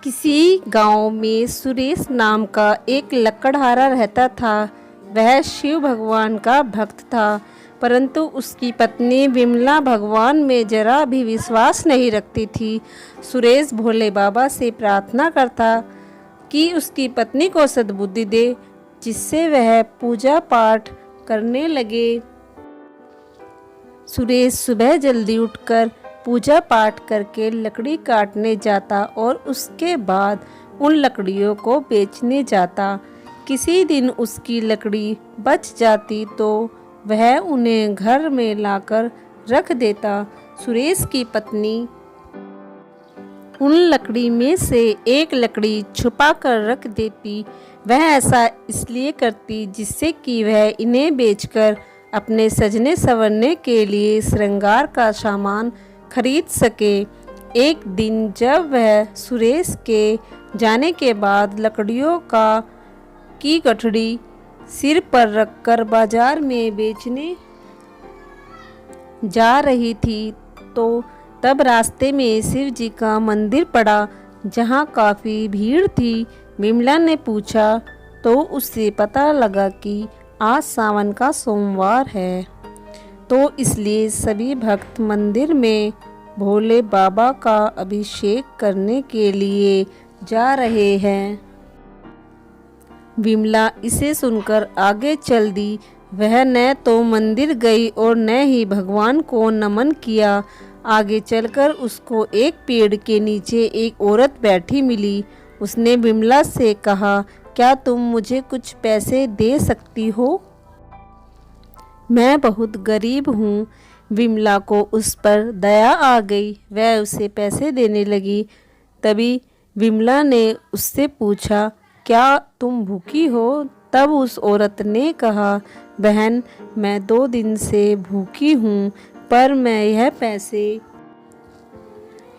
किसी गांव में सुरेश नाम का एक लकड़हारा रहता था। वह शिव भगवान का भक्त था, परंतु उसकी पत्नी विमला भगवान में जरा भी विश्वास नहीं रखती थी। सुरेश भोले बाबा से प्रार्थना करता कि उसकी पत्नी को सद्बुद्धि दे, जिससे वह पूजा पाठ करने लगे। सुरेश सुबह जल्दी उठकर पूजा पाठ करके लकड़ी काटने जाता और उसके बाद उन लकड़ियों को बेचने जाता। किसी दिन उसकी लकड़ी बच जाती तो वह उन्हें घर में लाकर रख देता। सुरेश की पत्नी उन लकड़ी में से एक लकड़ी छुपा कर रख देती। वह ऐसा इसलिए करती जिससे कि वह इन्हें बेचकर अपने सजने संवरने के लिए श्रृंगार का सामान खरीद सके। एक दिन जब वह सुरेश के जाने के बाद लकड़ियों की गठड़ी सिर पर रखकर बाजार में बेचने जा रही थी तो तब रास्ते में शिव जी का मंदिर पड़ा, जहाँ काफ़ी भीड़ थी। विमला ने पूछा तो उससे पता लगा कि आज सावन का सोमवार है, तो इसलिए सभी भक्त मंदिर में भोले बाबा का अभिषेक करने के लिए जा रहे हैं। विमला इसे सुनकर आगे चल दी। वह न तो मंदिर गई और न ही भगवान को नमन किया। आगे चलकर उसको एक पेड़ के नीचे एक औरत बैठी मिली। उसने विमला से कहा, क्या तुम मुझे कुछ पैसे दे सकती हो? मैं बहुत गरीब हूँ। विमला को उस पर दया आ गई। वह उसे पैसे देने लगी। तभी विमला ने उससे पूछा, क्या तुम भूखी हो? तब उस औरत ने कहा, बहन, मैं 2 दिन से भूखी हूँ, पर मैं यह पैसे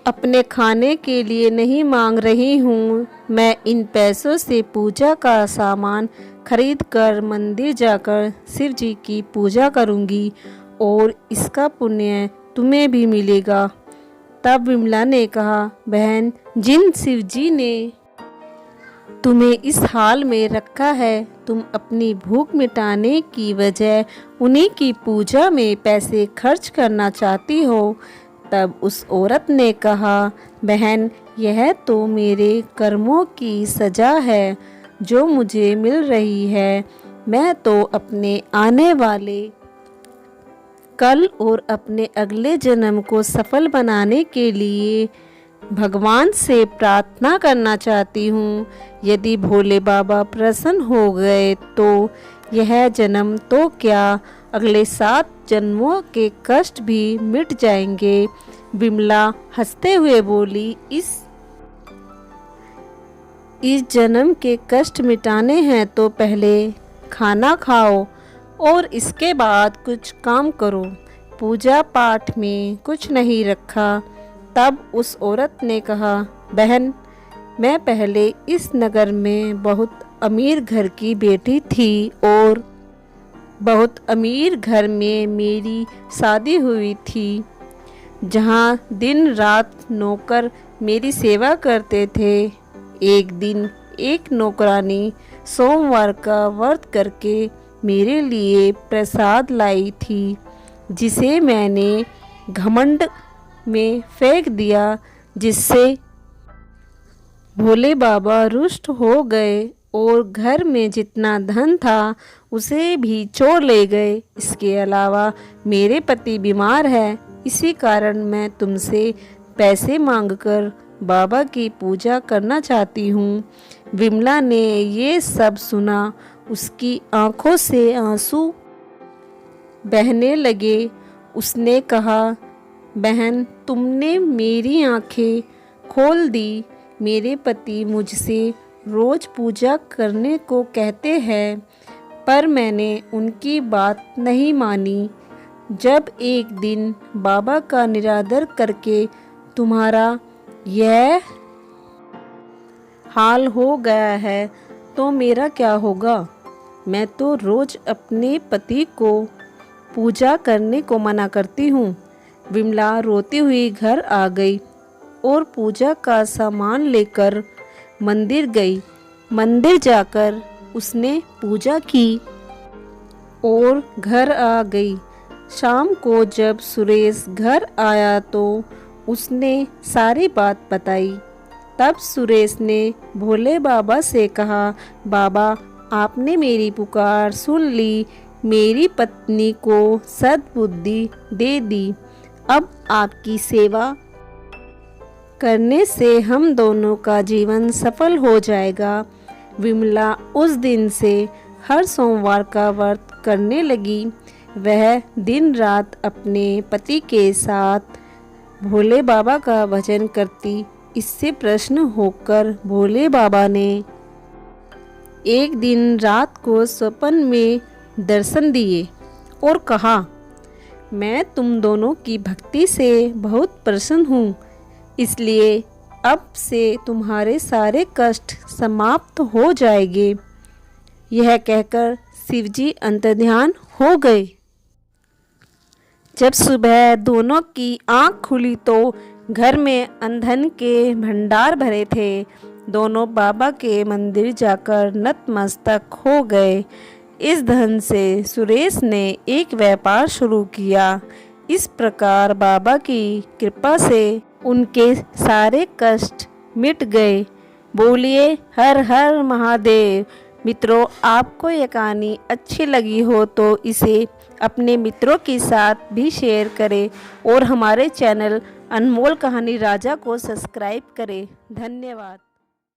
अपने खाने के लिए नहीं मांग रही हूँ। मैं इन पैसों से पूजा का सामान खरीद कर मंदिर जाकर शिव जी की पूजा करूँगी और इसका पुण्य तुम्हें भी मिलेगा। तब विमला ने कहा, बहन, जिन शिव जी ने तुम्हें इस हाल में रखा है, तुम अपनी भूख मिटाने की वजह उन्हीं की पूजा में पैसे खर्च करना चाहती हो। तब उस औरत ने कहा, बहन, यह तो मेरे कर्मों की सजा है जो मुझे मिल रही है। मैं तो अपने आने वाले कल और अपने अगले जन्म को सफल बनाने के लिए भगवान से प्रार्थना करना चाहती हूँ। यदि भोले बाबा प्रसन्न हो गए तो यह जन्म तो क्या, अगले 7 जन्मों के कष्ट भी मिट जाएंगे। विमला हंसते हुए बोली, इस जन्म के कष्ट मिटाने हैं तो पहले खाना खाओ और इसके बाद कुछ काम करो। पूजा पाठ में कुछ नहीं रखा। तब उस औरत ने कहा, बहन, मैं पहले इस नगर में बहुत अमीर घर की बेटी थी और बहुत अमीर घर में मेरी शादी हुई थी, जहाँ दिन रात नौकर मेरी सेवा करते थे। एक दिन एक नौकरानी सोमवार का व्रत करके मेरे लिए प्रसाद लाई थी, जिसे मैंने घमंड में फेंक दिया, जिससे भोले बाबा रुष्ट हो गए और घर में जितना धन था उसे भी चोर ले गए। इसके अलावा मेरे पति बीमार है, इसी कारण मैं तुमसे पैसे मांगकर बाबा की पूजा करना चाहती हूँ। विमला ने ये सब सुना। उसकी आंखों से आंसू बहने लगे। उसने कहा, बहन, तुमने मेरी आंखें खोल दी। मेरे पति मुझसे रोज पूजा करने को कहते हैं, पर मैंने उनकी बात नहीं मानी। जब एक दिन बाबा का निरादर करके तुम्हारा यह हाल हो गया है तो मेरा क्या होगा? मैं तो रोज अपने पति को पूजा करने को मना करती हूँ। विमला रोती हुई घर आ गई और पूजा का सामान लेकर मंदिर गई। मंदिर जाकर उसने पूजा की और घर आ गई। शाम को जब सुरेश घर आया तो उसने सारी बात बताई। तब सुरेश ने भोले बाबा से कहा, बाबा आपने मेरी पुकार सुन ली, मेरी पत्नी को सद्बुद्धि दे दी। अब आपकी सेवा करने से हम दोनों का जीवन सफल हो जाएगा। विमला उस दिन से हर सोमवार का व्रत करने लगी। वह दिन रात अपने पति के साथ भोले बाबा का भजन करती। इससे प्रसन्न होकर भोले बाबा ने एक दिन रात को स्वप्न में दर्शन दिए और कहा, मैं तुम दोनों की भक्ति से बहुत प्रसन्न हूँ, इसलिए अब से तुम्हारे सारे कष्ट समाप्त हो जाएंगे। यह कहकर शिवजी अंतर्ध्यान हो गए। जब सुबह दोनों की आंख खुली तो घर में अन्न के भंडार भरे थे। दोनों बाबा के मंदिर जाकर नतमस्तक हो गए। इस धन से सुरेश ने एक व्यापार शुरू किया। इस प्रकार बाबा की कृपा से उनके सारे कष्ट मिट गए। बोलिए हर हर महादेव। मित्रों, आपको ये कहानी अच्छी लगी हो तो इसे अपने मित्रों के साथ भी शेयर करें और हमारे चैनल अनमोल कहानी राजा को सब्सक्राइब करें। धन्यवाद।